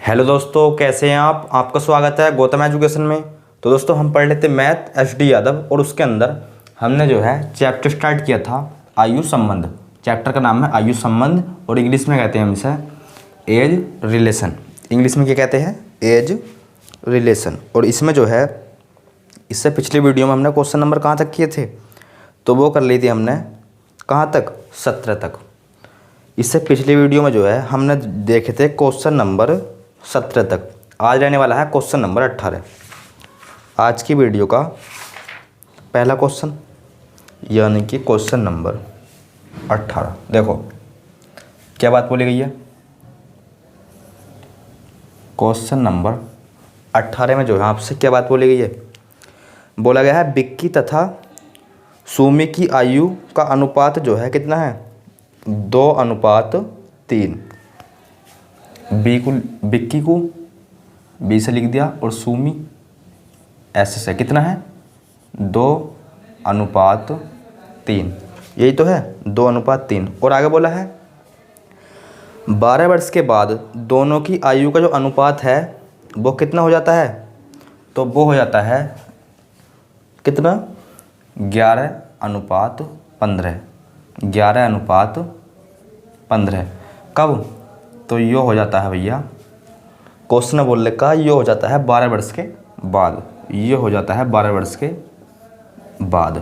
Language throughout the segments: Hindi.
हेलो दोस्तों, कैसे हैं आप। आपका स्वागत है गौतम एजुकेशन में। तो दोस्तों हम पढ़ लेते मैथ एचडी यादव, और उसके अंदर हमने जो है चैप्टर स्टार्ट किया था आयु संबंध। चैप्टर का नाम है आयु संबंध, और इंग्लिश में कहते हैं हम इसे एज रिलेशन। इंग्लिश में क्या कहते हैं? एज रिलेशन। और इसमें जो है, इससे पिछली वीडियो में हमने क्वेश्चन नंबर कहाँ तक किए थे, तो वो कर ली थी हमने कहाँ तक, 17 तक। इससे पिछली वीडियो में जो है हमने देखे थे क्वेश्चन नंबर 17 तक। आज रहने वाला है क्वेश्चन नंबर 18। आज की वीडियो का पहला क्वेश्चन यानी कि क्वेश्चन नंबर 18। देखो क्या बात बोली गई है। क्वेश्चन नंबर 18 में जो है आपसे क्या बात बोली गई है, बोला गया है विक्की तथा सुमी की आयु का अनुपात जो है कितना है, 2:3। विक्की को बी से लिख दिया और सुमी ऐसे से कितना है, 2:3। यही तो है 2:3। और आगे बोला है 12 वर्ष के बाद दोनों की आयु का जो अनुपात है वो कितना हो जाता है, तो वो हो जाता है कितना, 11:15। 11:15 कब, तो यो हो जाता है भैया, क्वेश्चन बोलने का ये हो जाता है 12 वर्ष के बाद। ये हो जाता है 12 वर्ष के बाद।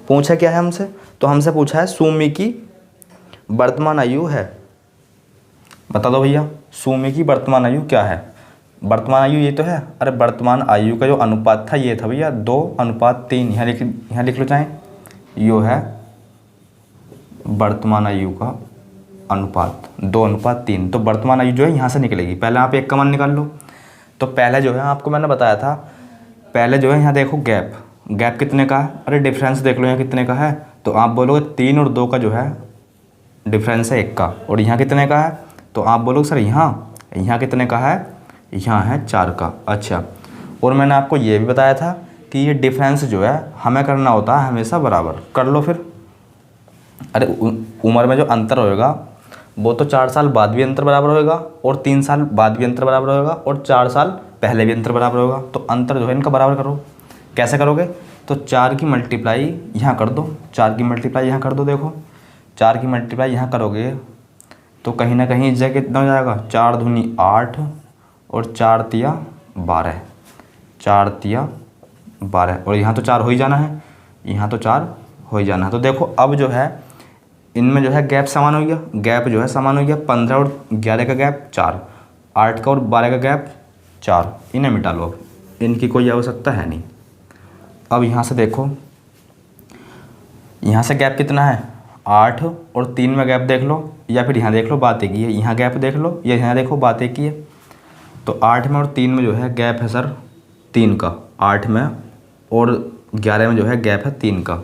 पूछा क्या है हमसे, तो हमसे पूछा है सुमी की वर्तमान आयु है। बता दो भैया सुमी की वर्तमान आयु क्या है। वर्तमान आयु ये तो है, अरे वर्तमान आयु का जो अनुपात था ये था भैया 2:3। यहाँ लिख लो चाहे, यो है वर्तमान आयु का अनुपात 2:3। तो वर्तमान आयु जो है यहाँ से निकलेगी। पहले आप एक का मान निकाल लो। तो पहले जो है आपको मैंने बताया था, पहले जो है यहाँ देखो गैप कितने का है, अरे डिफरेंस देख लो यहाँ कितने का है। तो आप बोलोगे 3 और 2 का जो है डिफरेंस है 1 का। और यहाँ कितने का है, तो आप बोलोगे सर यहाँ कितने का है, यहाँ है 4 का। अच्छा, और मैंने आपको ये भी बताया था कि ये डिफरेंस जो है हमें करना होता है हमेशा बराबर। कर लो फिर। अरे उम्र में जो अंतर होएगा वो तो 4 साल बाद भी अंतर बराबर होएगा, और 3 साल बाद भी अंतर बराबर होएगा, और 4 साल पहले भी अंतर बराबर होगा। तो अंतर जो है इनका बराबर करो। कैसे करोगे, तो 4 की मल्टीप्लाई यहाँ कर दो, 4 की मल्टीप्लाई यहाँ कर दो। देखो 4 की मल्टीप्लाई यहाँ करोगे तो कहीं ना कहीं इस जगह कितना हो जाएगा, 4 दूनी 8 और 4 तिया 12, 4 तिया 12। और यहाँ तो 4 हो ही जाना है, यहाँ तो 4 हो ही जाना है। तो देखो अब जो है इनमें जो है गैप समान हो गया, गैप जो है समान हो गया। 15 और 11 का गैप 4, 8 का और 12 का गैप 4। इन्हें मिटा लो, अब इनकी कोई आवश्यकता है नहीं। अब यहाँ से देखो, यहाँ से गैप कितना है, 8 और 3 में गैप देख लो, या फिर यहाँ देख लो बात एक ही है। यहाँ गैप देख लो या यहाँ देखो बात एक ही है। तो 8 में और 3 में जो है गैप है सर 3 का, 8 में और 11 में जो है गैप है 3 का।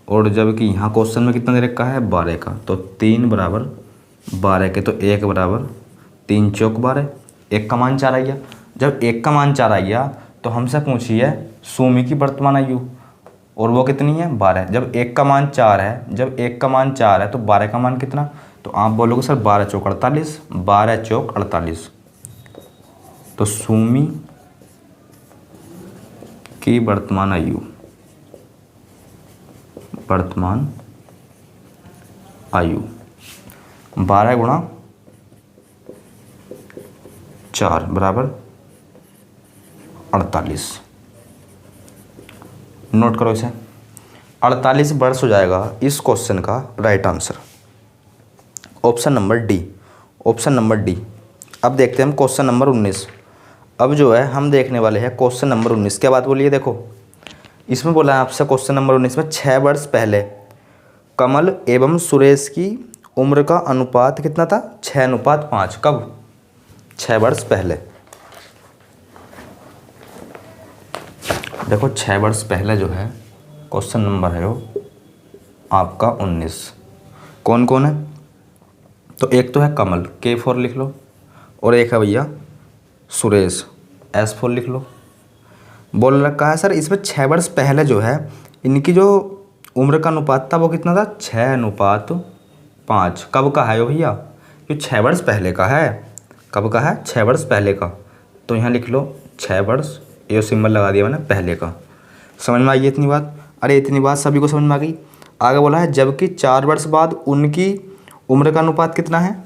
और जबकि यहाँ क्वेश्चन में कितना दे रखा है, 12 का। तो 3 बराबर 12 के, तो 1 बराबर 3 चौक 12, 1 का मान 4 आ गया। जब 1 का मान 4 आ गया तो हमसे पूछी है सुमी की वर्तमान आयु, और वो कितनी है, 12। जब 1 का मान 4 है, जब 1 का मान 4 है तो 12 का मान कितना, तो आप बोलोगे सर 12 चौक 48, 12 चौक 48। तो सुमी की वर्तमान आयु, वर्तमान आयु 12 गुणा 4 बराबर 48। नोट करो इसे, 48 वर्ष हो जाएगा इस क्वेश्चन का right answer. Option number D, option number D. अब देखते हैं हम क्वेश्चन नंबर 19। अब जो है हम देखने वाले हैं क्वेश्चन नंबर 19। क्या बात बोलिए, देखो इसमें बोला है आपसे क्वेश्चन नंबर 19 में 6 वर्ष पहले कमल एवं सुरेश की उम्र का अनुपात कितना था, 6:5। कब, 6 वर्ष पहले। देखो 6 वर्ष पहले जो है क्वेश्चन नंबर है वो आपका 19। कौन कौन है, तो एक तो है कमल, K4 लिख लो, और एक है भैया सुरेश, S4 लिख लो। बोल रखा है सर इसमें 6 वर्ष पहले जो है इनकी जो उम्र का अनुपात था वो कितना था, 6:5। कब का है वो भैया, ये 6 वर्ष पहले का है। कब का है? 6 वर्ष पहले का। तो यहाँ लिख लो 6 वर्ष, ये सिंबल लगा दिया मैंने पहले का। समझ में आई इतनी बात? अरे इतनी बात सभी को समझ में आ गई। आगे बोला है जबकि 4 वर्ष बाद उनकी उम्र का अनुपात कितना है?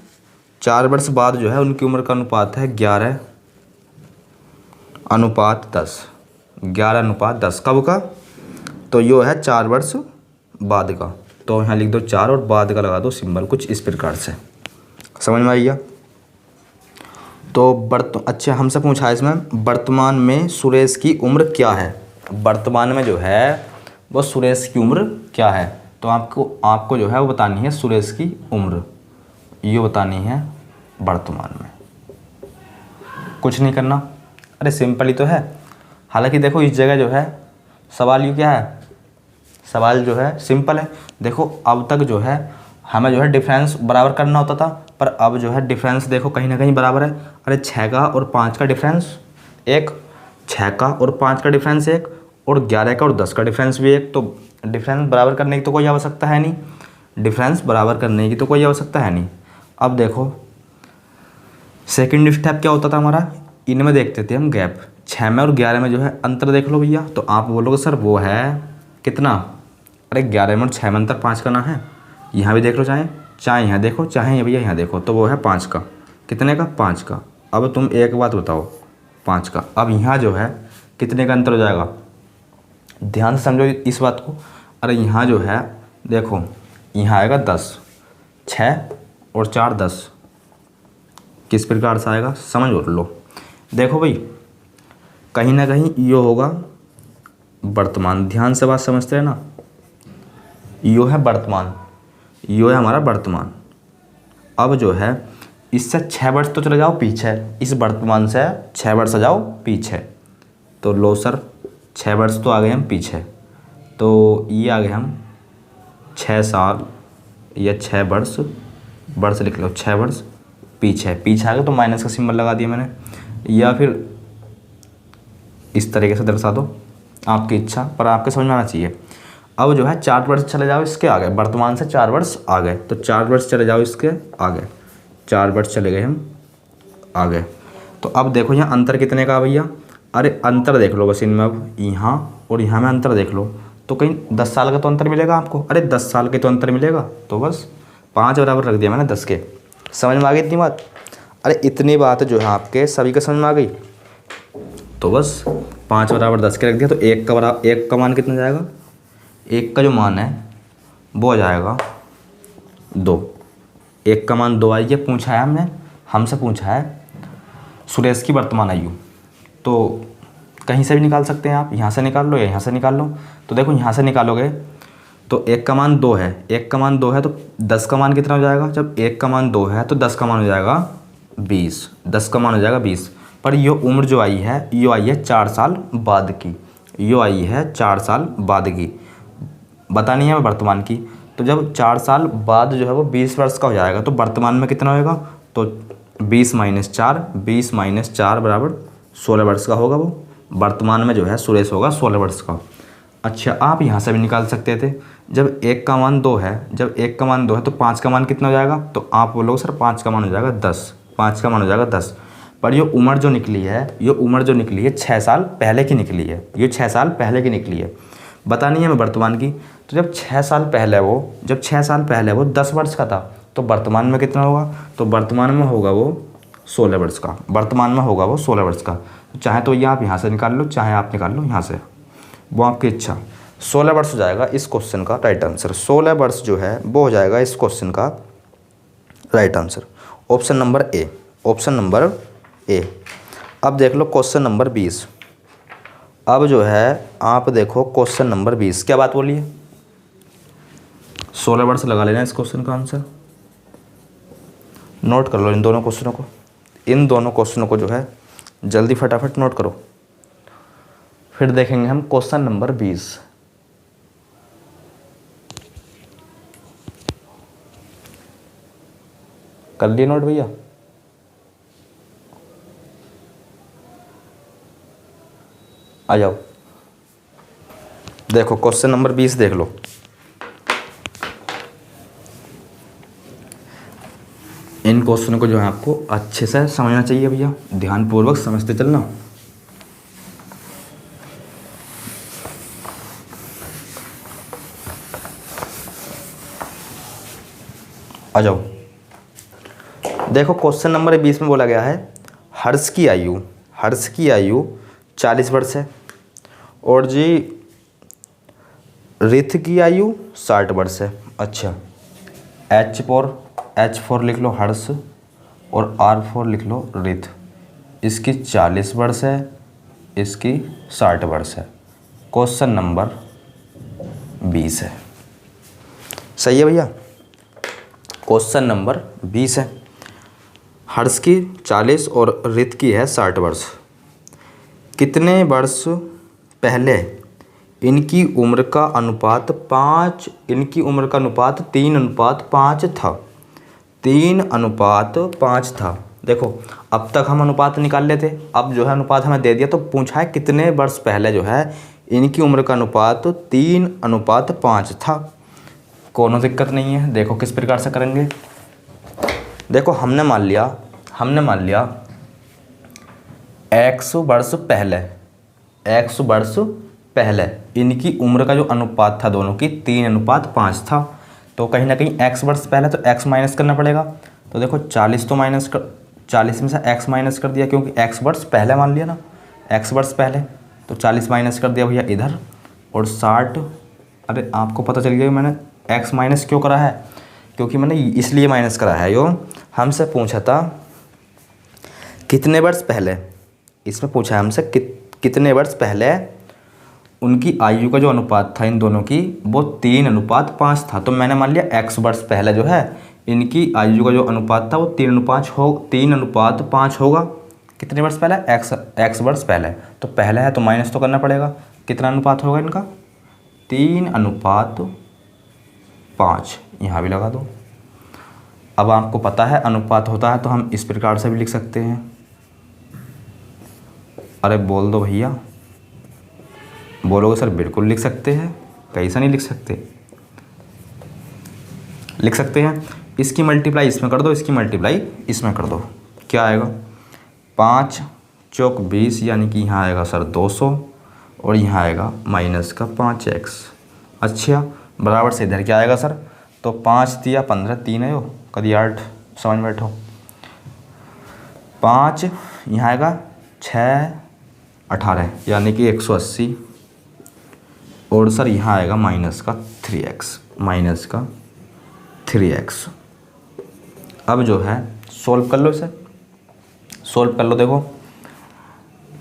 4 वर्ष बाद जो है उनकी उम्र का अनुपात है 11:10। 11:10 कब का? तो यो है 4 वर्ष बाद का। तो यहाँ लिख दो 4 और बाद का लगा दो सिंबल कुछ इस प्रकार से। समझ में आई? तो अच्छा हमसे पूछा है इसमें वर्तमान में सुरेश की उम्र क्या है? वर्तमान में जो है वो सुरेश की उम्र क्या है? तो आपको जो है वो बतानी है सुरेश की उम्र, ये बतानी है वर्तमान में। कुछ नहीं करना, अरे सिंपल ही तो है। हालांकि देखो इस जगह जो है सवाल ये क्या है, सवाल जो है सिंपल है। देखो अब तक जो है हमें जो है डिफरेंस बराबर करना होता था, पर अब जो है डिफरेंस देखो कहीं ना कहीं बराबर है। अरे 6 का और 5 का डिफरेंस 1, 6 का और 5 का डिफरेंस 1, और 11 का और 10 का डिफरेंस भी 1। तो डिफरेंस बराबर करने की तो कोई आवश्यकता है नहीं, डिफरेंस बराबर करने की तो कोई आवश्यकता है नहीं। अब देखो सेकंड स्टेप क्या होता था हमारा, इनमें देखते थे हम गैप। 6 में और 11 में जो है अंतर देख लो भैया। तो आप बोलोगे सर वो है कितना? अरे 11 में और 6 में अंतर 5 का ना है? यहाँ भी देख लो, चाहे यहाँ देखो, चाहे भैया यहाँ देखो, तो वो है 5 का। कितने का? 5 का। अब तुम एक बात बताओ, 5 का। अब यहाँ जो है कितने का अंतर हो जाएगा? ध्यान से समझो इस बात को। अरे यहाँ जो है देखो, यहाँ आएगा 10, 6 और 4 10, किस प्रकार से आएगा समझ लो। देखो भाई कहीं ना कहीं यो होगा वर्तमान, ध्यान से बात समझते हैं ना। यो है वर्तमान, यो है हमारा वर्तमान। अब जो है इससे 6 वर्ष तो चले जाओ पीछे, इस वर्तमान से 6 वर्ष जाओ पीछे। तो लो सर 6 वर्ष तो आ गए हम पीछे, तो ये आ गए हम 6 साल या 6 वर्ष, वर्ष लिख लो 6 वर्ष पीछे आ गए। तो माइनस का सिंबल लगा दिया मैंने, या फिर इस तरीके से दर्शा दो, आपकी इच्छा, पर आपके समझ में आना चाहिए। अब जो है 4 वर्ष चले जाओ इसके आगे, वर्तमान से 4 वर्ष आ गए, तो 4 वर्ष चले जाओ इसके आगे, 4 वर्ष चले गए हम आगे। तो अब देखो यहाँ अंतर कितने का भैया? अरे अंतर देख लो बस इनमें, अब यहाँ और यहाँ में अंतर देख लो, तो कहीं 10 साल का तो अंतर मिलेगा आपको। अरे 10 साल के तो अंतर मिलेगा, तो बस 5 बराबर रख दिया मैंने 10 के। समझ में आ गई इतनी बात? अरे इतनी बात जो है आपके सभी के समझ में आ गई, तो बस 5 बराबर 10 के रख दिया। तो 1 का मान कितना जाएगा? 1 का जो मान है वो आ जाएगा 2। 1 का मान 2 आइए, पूछा है हमसे पूछा है सुरेश की वर्तमान आयु। तो कहीं से भी निकाल सकते हैं आप, यहाँ से निकाल लो या यहाँ से निकाल लो। तो देखो यहाँ से निकालोगे तो 1 का मान 2 है, 1 का मान 2 है, तो 10 का मान कितना हो जाएगा? जब 1 का मान 2 है तो 10 का मान हो जाएगा 20, 10 का मान हो जाएगा 20। पर ये उम्र जो आई है, ये आई है 4 साल बाद की, ये आई है 4 साल बाद की, बतानी है वर्तमान की। तो जब 4 साल बाद जो है वो 20 वर्ष का हो जाएगा, तो वर्तमान में कितना होएगा? तो 20 - 4, 20 - 4 बराबर 16 वर्ष का होगा वो। वर्तमान में जो है सुरेश होगा 16 वर्ष का। अच्छा आप यहाँ से भी निकाल सकते थे, जब 1 का मान 2 है, जब 1 का मान 2 है तो 5 का मान कितना हो जाएगा? तो आप बोलोगे सर 5 का मान हो जाएगा 10, 5 का मान हो जाएगा 10। पर ये उम्र जो निकली है, ये उम्र जो निकली है 6 साल पहले की निकली है, ये 6 साल पहले की निकली है, बतानी है हमें वर्तमान की। तो जब 6 साल पहले वो 10 वर्ष का था, तो वर्तमान में कितना होगा? तो वर्तमान में होगा वो 16 वर्ष का, वर्तमान में होगा वो 16 वर्ष का। चाहे तो ये आप यहाँ से निकाल लो, चाहे आप निकाल लो यहाँ से, वो आपकी इच्छा। 16 वर्ष हो जाएगा इस क्वेश्चन का राइट आंसर। 16 वर्ष जो है वो हो जाएगा इस क्वेश्चन का right answer. Option number A, option number A. अब देख लो क्वेश्चन नंबर 20। अब जो है आप देखो क्वेश्चन नंबर 20, क्या बात बोली है? 16 वर्ष लगा लेना इस क्वेश्चन का आंसर। नोट कर लो इन दोनों क्वेश्चनों को, इन दोनों क्वेश्चनों को जो है जल्दी फटाफट नोट करो। फिर देखेंगे हम क्वेश्चन नंबर 20। कर लिए नोट भैया? आ जाओ, देखो क्वेश्चन नंबर 20 देख लो। इन इन क्वेश्चन को जो है आपको अच्छे से समझना चाहिए भैया, ध्यानपूर्वक समझते चलना। आ जाओ, देखो क्वेश्चन नंबर 20 में बोला गया है हर्ष की आयु 40 वर्ष है और जी रिथ की आयु 60 वर्ष है। अच्छा, H4 लिख लो हर्ष और R4 लिख लो रिथ। इसकी 40 वर्ष है, इसकी 60 वर्ष है। क्वेश्चन नंबर 20 है। सही है भैया, क्वेश्चन नंबर 20 है। हर्ष की 40 और रित की है 60 वर्ष। कितने वर्ष पहले इनकी उम्र का अनुपात 3:5 था। 3:5 था। देखो अब तक हम अनुपात निकाल लेते, अब जो है अनुपात हमें दे दिया तो पूछा है कितने वर्ष पहले जो है इनकी उम्र का अनुपात 3:5 था। कोनो दिक्कत नहीं है। देखो किस प्रकार से करेंगे। देखो हमने मान लिया x वर्ष पहले इनकी उम्र का जो अनुपात था दोनों की 3:5 था। तो कहीं ना कहीं x वर्ष पहले तो x माइनस करना पड़ेगा। तो देखो 40 तो माइनस कर, 40 में से x माइनस कर दिया क्योंकि x वर्ष पहले मान लिया ना, x वर्ष पहले, तो 40 माइनस कर दिया भैया इधर और 60। अरे आपको पता चल गया मैंने x माइनस क्यों करा है, क्योंकि मैंने इसलिए माइनस करा है। यो हमसे पूछा था कितने वर्ष पहले, इसमें पूछा है हमसे कितने वर्ष पहले उनकी आयु का जो अनुपात था इन दोनों की वो 3:5 था। तो मैंने मान लिया x वर्ष पहले जो है इनकी आयु का जो अनुपात था वो 3:5 होगा। कितने वर्ष पहले, x वर्ष पहले। तो पहले है तो माइनस तो करना पड़ेगा। कितना अनुपात होगा इनका, 3:5। यहाँ भी लगा दो। अब आपको पता है अनुपात होता है तो हम इस प्रकार से भी लिख सकते हैं। अरे बोल दो भैया, बोलोगे सर बिल्कुल लिख सकते हैं, कैसा नहीं लिख सकते, लिख सकते हैं। इसकी मल्टीप्लाई इसमें कर दो, इसकी मल्टीप्लाई इसमें कर दो। क्या आएगा, 5 चौक 20 यानी कि यहाँ आएगा सर 200 और यहाँ आएगा माइनस का 5x। अच्छा बराबर से इधर क्या आएगा सर, तो 5 दिया 15, 3 है कभी 8, समझ बैठो। 5 यहाँ आएगा 6 18 यानी कि 180 और सर यहाँ आएगा माइनस का 3x। अब जो है सोल्व कर लो, इसे सोल्व कर लो। देखो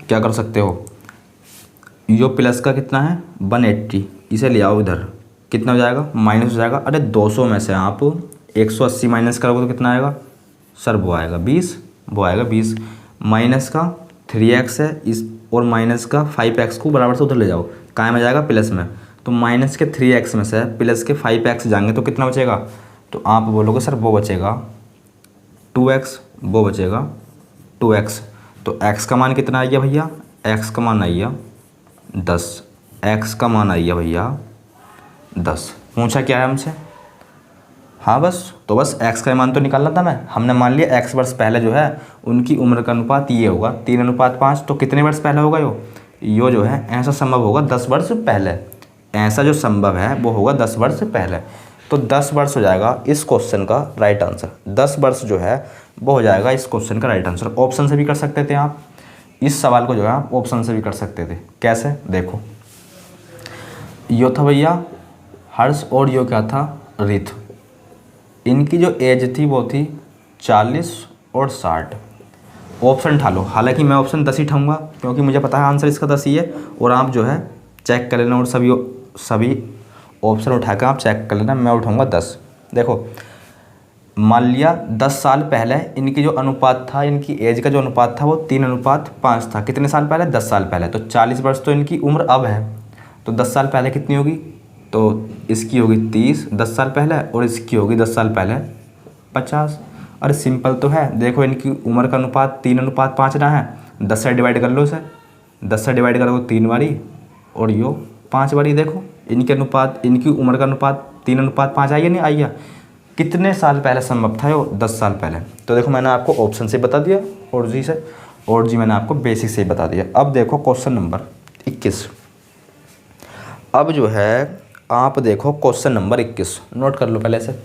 क्या कर सकते हो, यो प्लस का कितना है 180, इसे ले आओ इधर, कितना हो जाएगा माइनस हो जाएगा। अरे 200 में से आप 180 माइनस करोगे तो कितना आएगा सर, वो आएगा 20 माइनस का 3x है इस और माइनस का 5x को बराबर से उधर ले जाओ, कहाँ में जाएगा प्लस में। तो माइनस के 3x में से प्लस के 5x जाएंगे तो कितना बचेगा, तो आप बोलोगे सर वो बचेगा 2x, वो बचेगा 2x। तो x का मान कितना आ गया भैया, x का मान आ गया 10, x का मान आ गया भैया 10। पूछा क्या है हमसे, हाँ बस तो बस x का मान तो निकालना था मैं। हमने मान लिया x वर्ष पहले जो है उनकी उम्र का अनुपात ये होगा 3:5। तो कितने वर्ष पहले होगा यो जो है ऐसा संभव होगा 10 वर्ष पहले, ऐसा जो संभव है वो होगा 10 वर्ष पहले। तो 10 वर्ष हो जाएगा इस क्वेश्चन का राइट आंसर। 10 वर्ष जो है वो हो जाएगा इस क्वेश्चन का राइट आंसर। ऑप्शन से भी कर सकते थे आप, इस सवाल को जो है आप ऑप्शन से भी कर सकते थे। कैसे, देखो यो था भैया हर्ष और यो क्या था रित। इनकी जो एज थी वो थी 40 और 60। ऑप्शन उठा लो, हालांकि मैं ऑप्शन 10 ही उठाऊँगा क्योंकि मुझे पता है आंसर इसका 10 ही है। और आप जो है चेक कर लेना और सभी ऑप्शन उठा कर आप चेक कर लेना। मैं उठाऊँगा 10। देखो मान लिया 10 साल पहले इनकी जो अनुपात था, इनकी एज का जो अनुपात था वो 3:5 था। कितने साल पहले, 10 साल पहले। तो 40 वर्ष तो इनकी उम्र अब है, तो 10 साल पहले कितनी होगी, तो इसकी होगी 30 10 साल पहले और इसकी होगी 10 साल पहले 50। अरे सिंपल तो है। देखो इनकी उम्र का अनुपात 3:5 ना है, 10 से डिवाइड कर लो इसे, 10 से डिवाइड करोगे 3 बारी और यो 5 बारी। देखो इनके अनुपात, इनकी उम्र का अनुपात 3:5 आई या नहीं आई है। कितने साल पहले संभव था वो? 10 साल पहले। तो देखो मैंने आपको ऑप्शन से बता दिया और जी से, और जी मैंने आपको बेसिक से ही बता दिया। अब देखो क्वेश्चन नंबर 21। अब जो है आप देखो क्वेश्चन नंबर 21, नोट कर लो पहले से।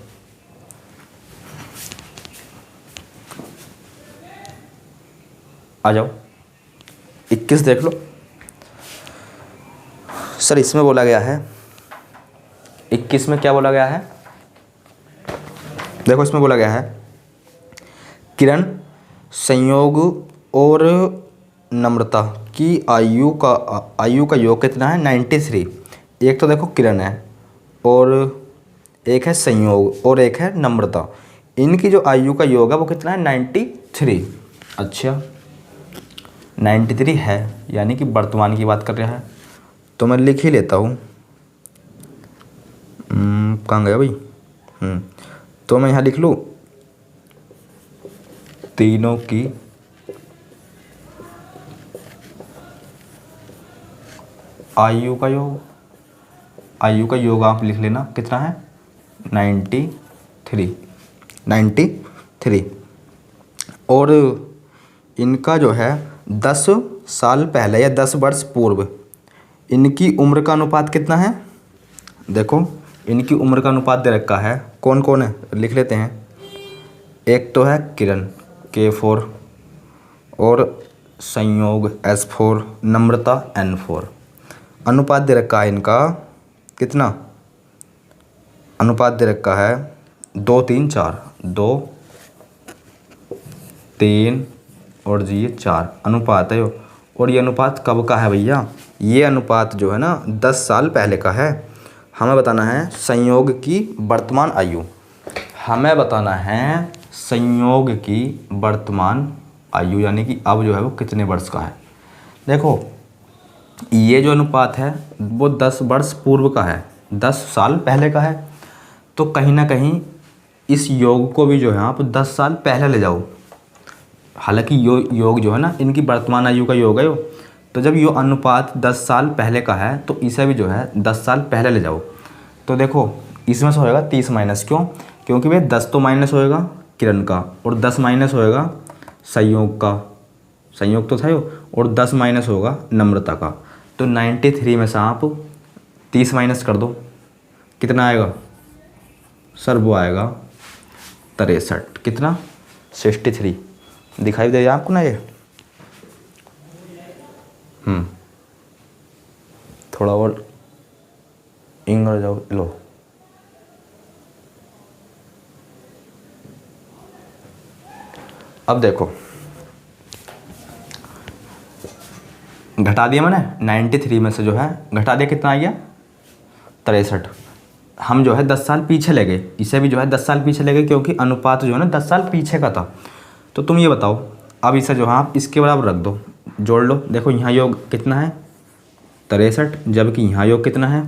आ जाओ 21 देख लो। सर इसमें बोला गया है, 21 में क्या बोला गया है? देखो इसमें बोला गया है किरण, संयोग और नम्रता की आयु का योग कितना है? 93। एक तो देखो किरण है और एक है संयोग और एक है नम्रता, इनकी जो आयु का योग है वो कितना है? 93। अच्छा 93 है, यानी कि वर्तमान की बात कर रहा है, तो मैं लिख ही लेता हूँ। कहाँ गया भाई? तो मैं यहाँ लिख लूँ तीनों की आयु का योग, आयु का योग आप लिख लेना कितना है? 93। और इनका जो है 10 साल पहले या 10 वर्ष पूर्व इनकी उम्र का अनुपात कितना है? देखो इनकी उम्र का अनुपात दे रखा है, कौन कौन है लिख लेते हैं। एक तो है किरण K4 और संयोग S4, नम्रता N4। अनुपात दे रखा है इनका कितना? अनुपात दे रखा है 2 3 4, 2 3 और जी ये 4 अनुपात है। और ये अनुपात कब का है भैया? ये अनुपात जो है ना 10 साल पहले का है। हमें बताना है संयोग की वर्तमान आयु, हमें बताना है संयोग की वर्तमान आयु, यानी कि अब जो है वो कितने वर्ष का है। देखो ये जो अनुपात है वो 10 वर्ष पूर्व का है, 10 साल पहले का है। तो कहीं ना कहीं इस योग को भी जो है आप 10 साल पहले ले जाओ। हालांकि योग जो है ना इनकी वर्तमान आयु का योग है यो, तो जब यो अनुपात 10 साल पहले का है तो इसे भी जो है 10 साल पहले ले जाओ। तो देखो इसमें से होएगा 30 माइनस, क्यों? क्योंकि भाई 10 तो माइनस होएगा किरण का और 10 माइनस होएगा संयोग का, संयोग तो था यो, और 10 माइनस होगा नम्रता का। तो 93 में से आप 30 माइनस कर दो, कितना आएगा सर? वो आएगा 63। कितना? 63। दिखाई दे रहा है आपको ना ये? थोड़ा और इंग जाओ लो। अब देखो घटा दिया मैंने 93 में से जो है घटा दिया, कितना आ गया? 63। हम जो है 10 साल पीछे ले गए, इसे भी जो है 10 साल पीछे ले गए क्योंकि अनुपात जो है ना 10 साल पीछे का था। तो तुम ये बताओ, अब इसे जो है आप इसके बराबर रख दो, जोड़ लो। देखो यहाँ योग कितना है? 63, जबकि यहाँ योग कितना है?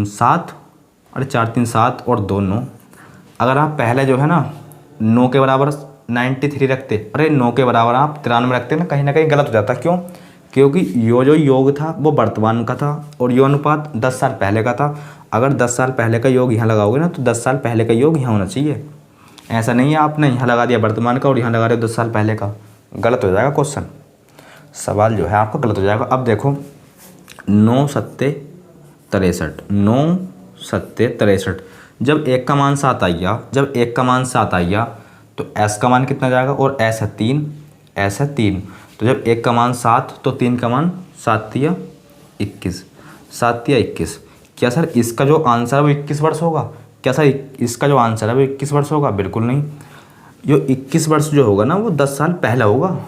7, अरे 4 3 7 और 2 9। अगर आप पहले जो है ना 9 के बराबर 93 रखते, अरे 9 के बराबर आप 93 रखते ना कहीं गलत हो जाता। क्यों? क्योंकि यो जो योग था वो वर्तमान का था और यो अनुपात 10 साल पहले का था। अगर 10 साल पहले का योग यहाँ लगाओगे ना तो 10 साल पहले का योग यहाँ होना चाहिए। ऐसा नहीं है आपने यहाँ लगा दिया वर्तमान का और यहाँ लगा रहे 10 साल पहले का, गलत हो जाएगा क्वेश्चन, सवाल जो है आपका गलत हो जाएगा। अब देखो 9 सत्ते 63, 9 सत्ते 63। जब एक का मान 7 आ गया, तो s का मान कितना जाएगा? और s है 3, तो जब एक का मान 7 तो 3 का मान 7 तिया 21। क्या सर इसका जो आंसर है वो 21 वर्ष होगा? क्या सर इसका जो आंसर है वो 21 वर्ष होगा? बिल्कुल नहीं। जो 21 वर्ष जो होगा ना वो 10 साल पहले होगा।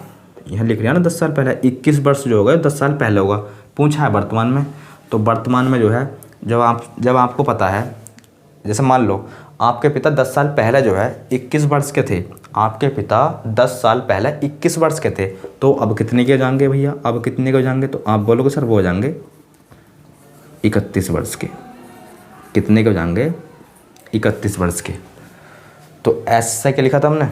यहाँ लिख रहा है ना 10 साल पहले, 21 वर्ष जो होगा 10 साल पहले होगा। पूछा है वर्तमान में, तो वर्तमान में जो है जब आपको पता है, जैसे मान लो आपके पिता 10 साल पहले जो है 21 वर्ष के थे, आपके पिता 10 साल पहले 21 वर्ष के थे, तो अब कितने के हो जाएंगे भैया? अब कितने के हो जाएंगे? तो आप बोलोगे सर वो हो जाएंगे 31 वर्ष के। कितने के हो जाएंगे? 31 वर्ष के। तो ऐसा क्या लिखा था हमने?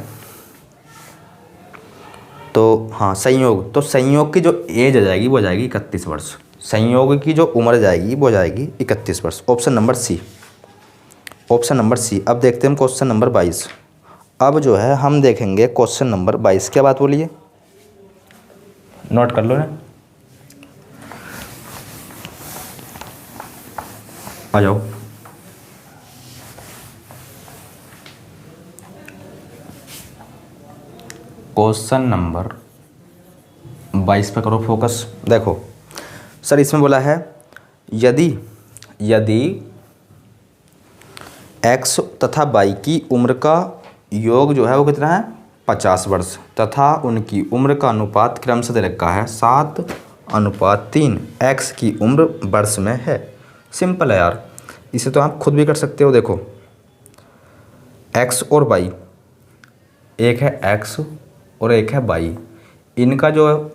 तो हाँ संयोग, तो संयोग की जो एज आ जाएगी वो हो जाएगी 31 वर्ष। संयोग की जो उम्र जाएगी वो जाएगी 31 वर्ष। Option number C. Option number C. अब देखते हैं हम क्वेश्चन नंबर 22। अब जो है हम देखेंगे क्वेश्चन नंबर 22। क्या बात बोलिए, नोट कर लो ना, आ जाओ। क्वेश्चन नंबर 22 पे करो फोकस। देखो सर इसमें बोला है यदि यदि x तथा y की उम्र का योग जो है वो कितना है 50 वर्ष तथा उनकी उम्र का अनुपात क्रमशः दे रखा है 7:3। x की उम्र वर्ष में है। सिंपल है यार, इसे तो आप खुद भी कर सकते हो। देखो x और y, एक है x और एक है y, इनका जो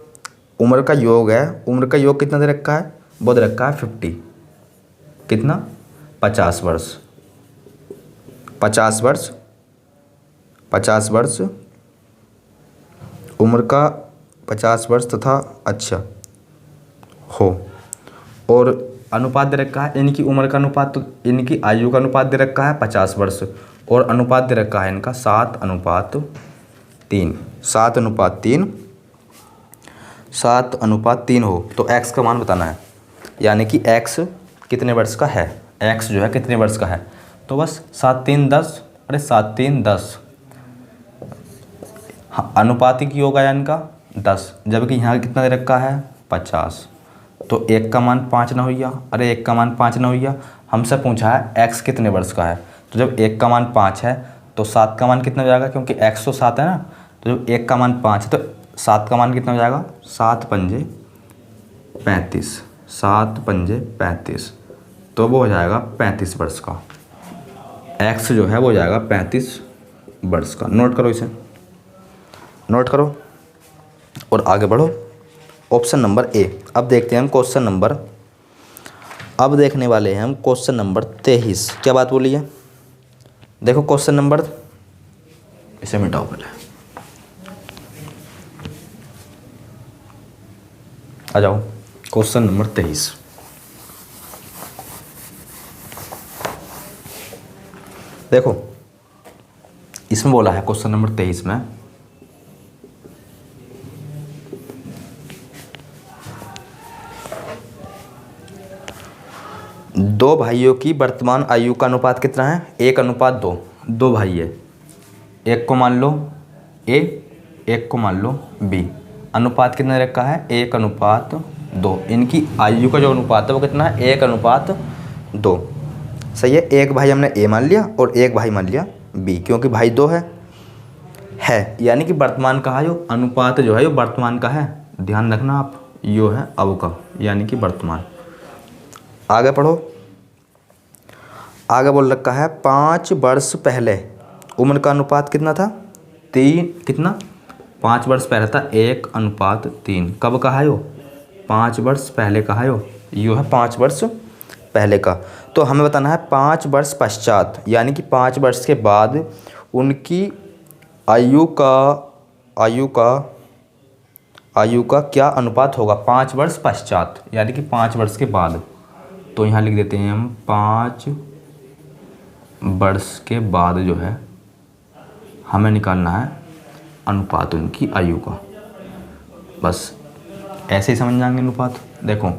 उम्र का योग है, उम्र का योग कितना दे रखा है, वो दे रखा है 50। कितना 50 वर्ष, 50 वर्ष, 50 वर्ष उम्र का 50 वर्ष तथा अच्छा हो, और अनुपात दे रखा है इनकी उम्र का अनुपात, तो इनकी आयु का अनुपात दे रखा है 50 वर्ष, और अनुपात दे रखा है इनका 7:3। 7:3, 7:3 हो तो x का मान बताना है, यानी कि x कितने वर्ष का है, x जो है कितने वर्ष का है। तो बस 7×3 = 10, अरे 7×3 = 10। हाँ, अनुपातिक योग आया इनका 10, जबकि यहाँ कितना दे रखा है 50। तो 1 का मान 5 ना हुआ, अरे 1 का मान 5 ना हुआ। हमसे पूछा है x कितने वर्ष का है, तो जब 1 का मान 5 है तो 7 का मान कितना हो जाएगा, क्योंकि x तो 7 है ना, तो जब 1 का मान 5 है तो 7 का मान कितना हो जाएगा, 7×5 = 35, 7×5 = 35, तो वो हो जाएगा 35 वर्ष का। x जो है वो हो जाएगा 35 वर्ष का। नोट करो, इसे नोट करो और आगे बढ़ो। Option number A. अब देखते हैं हम क्वेश्चन नंबर, अब देखने वाले हैं हम क्वेश्चन नंबर 23। क्या बात बोली है, देखो क्वेश्चन नंबर, इसे मिटाओ पहले, आ जाओ क्वेश्चन नंबर 23। देखो इसमें बोला है क्वेश्चन नंबर 23 में, दो भाइयों की वर्तमान आयु का अनुपात कितना है, 1:2। दो भाई है, एक को मान लो ए, एक को मान लो बी। अनुपात कितना रखा है, 1:2। इनकी आयु का जो अनुपात है वो कितना है, 1:2। सही है, एक भाई हमने ए मान लिया और एक भाई मान लिया बी, क्योंकि भाई 2 है, यानी कि वर्तमान का है जो अनुपात जो है वो वर्तमान का है। ध्यान रखना आप, यो है अब का, यानी कि वर्तमान। आगे पढ़ो, आगे बोल रखा है 5 वर्ष पहले उम्र का अनुपात कितना था, 3। कितना, 5 वर्ष पहले था 1:3। कब का है यो, 5 वर्ष पहले का है यो है 5 वर्ष पहले का। तो हमें बताना है 5 वर्ष पश्चात, यानी कि 5 वर्ष के बाद उनकी आयु का क्या अनुपात होगा, 5 वर्ष पश्चात, यानी कि 5 वर्ष के बाद। तो यहाँ लिख देते हैं हम 5 वर्ष के बाद जो है हमें निकालना है अनुपात उनकी आयु का। बस ऐसे ही समझ जाएंगे अनुपात। देखो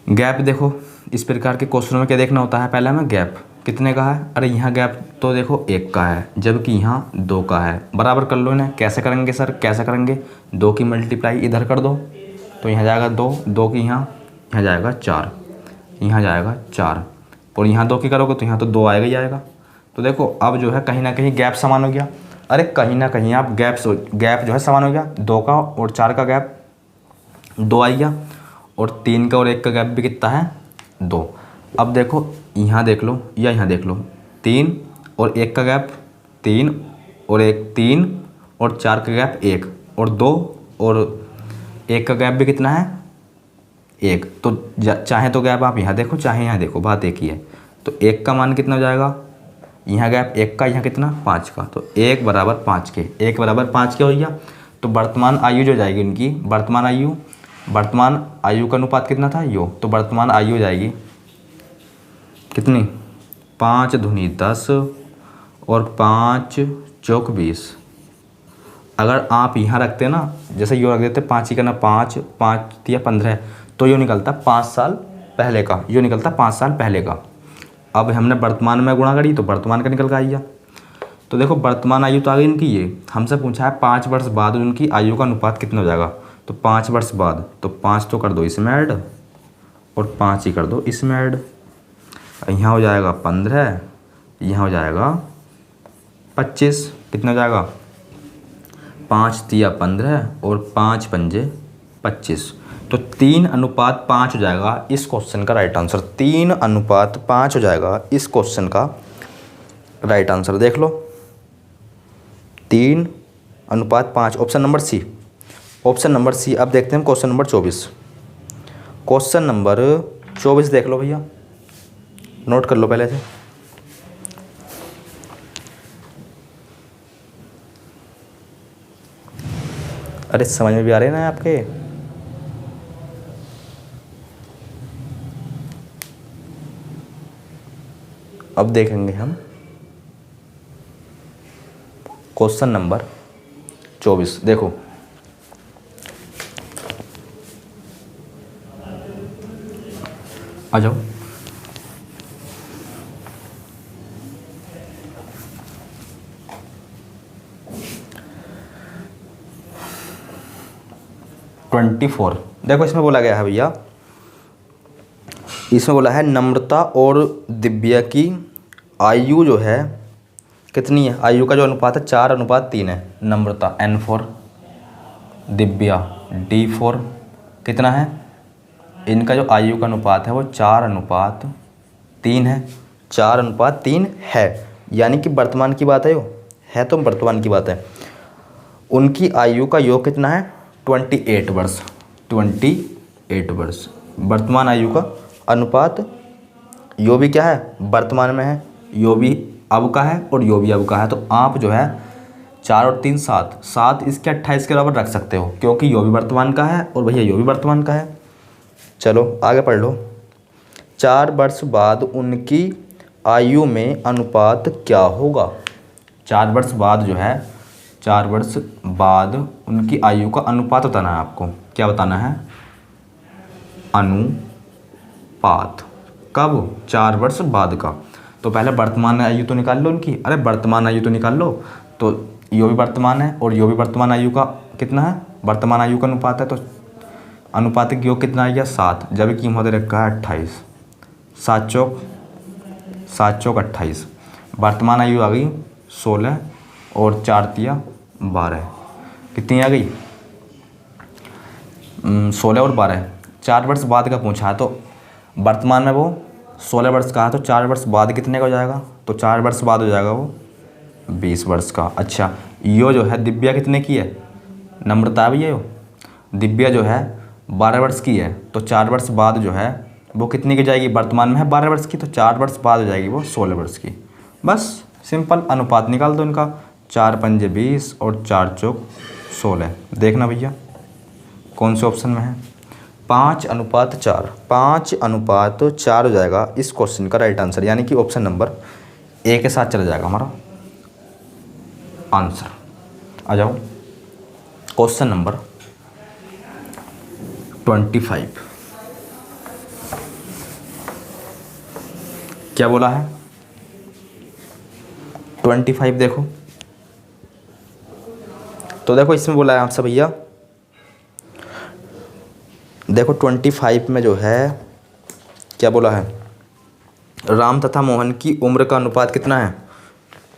गैप, देखो इस प्रकार के क्वेश्चनों में क्या देखना होता है, पहले हमें गैप कितने का है, अरे यहाँ गैप तो देखो 1 का है, जबकि यहाँ 2 का है। बराबर कर लो इन्हें। कैसे करेंगे सर, कैसे करेंगे, 2 की मल्टीप्लाई इधर कर दो तो यहाँ जाएगा 2, 2 की यहाँ जाएगा 4, यहाँ जाएगा 4, और यहाँ 2 की करोगे तो यहाँ तो 2 आएगा ही आएगा। तो देखो अब जो है कहीं ना कहीं गैप समान हो गया। अरे कहीं ना कहीं आप गैप जो है समान हो गया, 2 का और 4 का गैप 2 आ गया, और 3 का और 1 का गैप भी कितना है, 2। अब देखो यहाँ देख लो या यहाँ देख लो, 3 और 1 का गैप 3 और 1, 3 और 4 का गैप 1 और 2 और 1 का गैप भी कितना है, 1। तो चाहे तो गैप आप यहाँ देखो चाहे यहाँ देखो, बात एक ही है। तो 1 का मान कितना हो जाएगा, यहाँ गैप 1 का, यहाँ कितना 5 का, तो 1 = 5 के, 1 = 5 के हो गया। तो वर्तमान आयु जो जाएगी उनकी, वर्तमान आयु का अनुपात कितना था यो, तो वर्तमान आयु हो जाएगी कितनी 5 दूनी 10 और 5 चौक 20। अगर आप यहाँ रखते ना, जैसे यो रख देते 5 ही करना 5 5 दिया 15, तो यो निकलता 5 साल पहले का, यो निकलता 5 साल पहले का। अब हमने वर्तमान में गुणा करी तो वर्तमान का निकल का आइया। तो देखो वर्तमान आयु तो आ गई इनकी, ये हमसे पूछा है 5 वर्ष बाद उनकी आयु का अनुपात कितना हो जाएगा। तो 5 वर्ष बाद, तो 5 तो कर दो इसमें ऐड और 5 ही कर दो इसमें ऐड। यहाँ हो जाएगा 15, यहाँ हो जाएगा 25। कितना हो जाएगा 5 दिया 15 और 5 पंजे 25। तो 3:5 हो जाएगा इस क्वेश्चन का राइट आंसर। 3:5 हो जाएगा इस क्वेश्चन का राइट आंसर। देख लो 3:5, option number C. Option number C. अब देखते हैं क्वेश्चन नंबर 24। क्वेश्चन नंबर 24 देख लो भैया, नोट कर लो पहले से। अरे समझ में भी आ रहे हैं ना आपके। अब देखेंगे हम क्वेश्चन नंबर 24। देखो आ जाओ। ट्वेंटी 24 देखो इसमें बोला गया है भैया, इसमें बोला है नम्रता और दिव्या की आयु जो है कितनी है। आयु का जो अनुपात है 4:3 है। नम्रता N4, दिव्या D4। कितना है इनका जो आयु का अनुपात है वो 4:3 है। 4:3 है, यानी कि वर्तमान की बात है वो, है तो वर्तमान की बात है। उनकी आयु का योग कितना है 28 वर्ष। 28 वर्ष वर्तमान आयु का अनुपात। यो भी क्या है वर्तमान में है, यो भी अब का है और यो भी अब का है। तो आप जो है 4 और 3 7, 7 इसके 28 के बराबर रख सकते हो, क्योंकि यो भी वर्तमान का है और भैया यो भी वर्तमान का है। चलो आगे पढ़ लो। 4 वर्ष बाद उनकी आयु में अनुपात क्या होगा। 4 वर्ष बाद जो है, 4 वर्ष बाद उनकी आयु का अनुपात बताना है आपको। क्या बताना है अनुपात। कब 4 वर्ष बाद का। तो पहले वर्तमान आयु तो निकाल लो उनकी। अरे वर्तमान आयु तो निकाल लो। तो यो भी वर्तमान है और यो भी वर्तमान आयु का कितना है, वर्तमान आयु का अनुपात है। तो अनुपातिक योग कितना आ गया 7, जबकि यहाँ दे रखा है 28। 7 चौक 28। वर्तमान आयु आ गई 16 और 4 तिया 12। कितनी आ गई 16 और 12। 4 वर्ष बाद का पूछा है, तो वर्तमान में वो 16 वर्ष का है, तो 4 वर्ष बाद कितने का हो जाएगा। तो 4 वर्ष बाद हो जाएगा वो 20 वर्ष का। अच्छा यो जो है दिव्या कितने की है, नम्रता भी है। दिव्या जो है 12 वर्ष की है, तो 4 वर्ष बाद जो है वो कितनी की जाएगी, वर्तमान में है 12 वर्ष की, तो 4 वर्ष बाद हो जाएगी वो 16 वर्ष की। बस सिंपल अनुपात निकाल दो इनका। 4 पंजे 20 और 4 चौक 16। देखना भैया कौन से ऑप्शन में है। 5:4। 5:4 हो जाएगा इस क्वेश्चन का राइट आंसर, यानी कि ऑप्शन नंबर ए के साथ चला जाएगा हमारा आंसर। आ जाओ क्वेश्चन नंबर 25। क्या बोला है 25। देखो तो देखो इसमें बोला है आपसे भैया, देखो 25 में जो है क्या बोला है, राम तथा मोहन की उम्र का अनुपात कितना है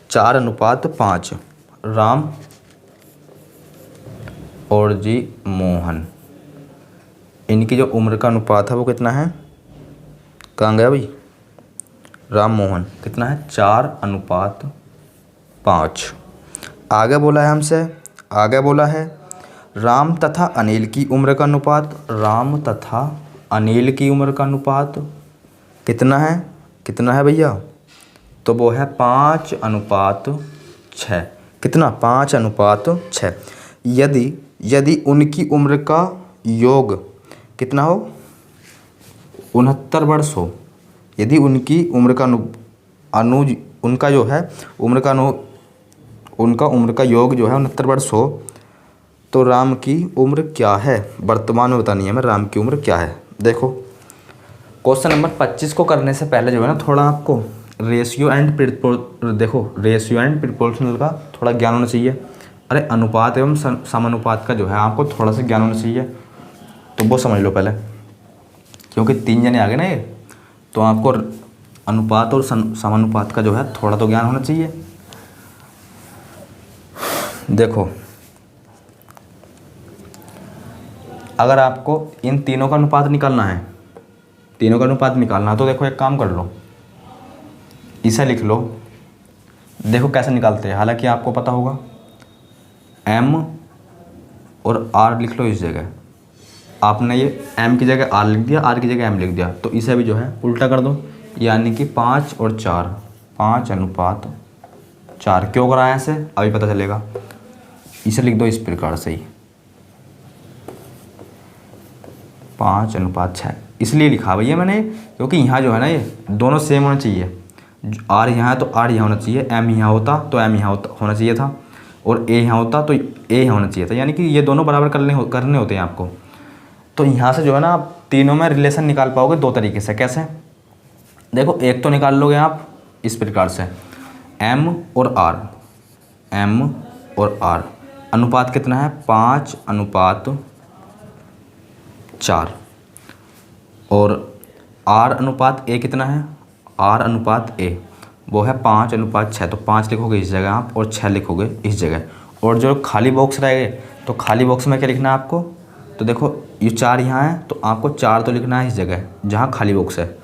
4:5। राम और जी मोहन, इनकी जो उम्र का अनुपात है वो कितना है, कहाँ गया भाई, राम मोहन कितना है 4:5। आगे बोला है हमसे, आगे बोला है राम तथा अनिल की उम्र का अनुपात। राम तथा अनिल की उम्र का अनुपात कितना है, कितना है भैया, तो वो है 5:6। कितना 5:6। यदि उनकी उम्र का योग कितना हो 69 वर्ष हो, यदि उनकी उम्र का अनुज उनका जो है उम्र का उनका उम्र का योग जो है 69 वर्ष हो तो राम की उम्र क्या है? वर्तमान में बतानी है हमें राम की उम्र क्या है। देखो क्वेश्चन नंबर 25 को करने से पहले जो है ना थोड़ा आपको रेशियो एंड प्रोपोर्शनल का थोड़ा ज्ञान होना चाहिए। अरे अनुपात एवं समानुपात का जो है आपको थोड़ा सा ज्ञान होना चाहिए, तो वो समझ लो पहले, क्योंकि 3 जने आ गए ना ये, तो आपको अनुपात और समानुपात का जो है थोड़ा तो ज्ञान होना चाहिए। देखो अगर आपको इन तीनों का अनुपात निकालना है, तो देखो एक काम कर लो, इसे लिख लो। देखो कैसे निकालते हैं, हालांकि आपको पता होगा। m और r लिख लो इस जगह। आपने ये m की जगह r लिख दिया, r की जगह m लिख दिया, तो इसे भी जो है उल्टा कर दो, यानी कि 5 और 4, 5:4। क्यों कराया ऐसे अभी पता चलेगा। इसे लिख दो इस प्रकार से ही 5:6। इसलिए लिखा भैया मैंने, क्योंकि यहाँ जो है ना ये दोनों सेम होना चाहिए। r यहाँ है तो r यहाँ होना चाहिए, m यहाँ होता तो m यहाँ होना चाहिए था, और a यहाँ होता तो a यहाँ होना चाहिए था, यानी कि ये दोनों बराबर करने होते हैं आपको। तो यहाँ से जो है ना आप तीनों में रिलेशन निकाल पाओगे 2 तरीके से। कैसे? देखो एक तो निकाल लोगे आप इस प्रकार से, m और r अनुपात कितना है? 5:4। और r अनुपात a कितना है? r अनुपात a वो है 5:6। तो 5 लिखोगे इस जगह आप और 6 लिखोगे इस जगह। और जो खाली बॉक्स रह गए तो खाली बॉक्स में क्या लिखना है आपको? तो देखो ये 4 यहाँ है तो आपको 4 तो लिखना है इस जगह जहाँ खाली बॉक्स है,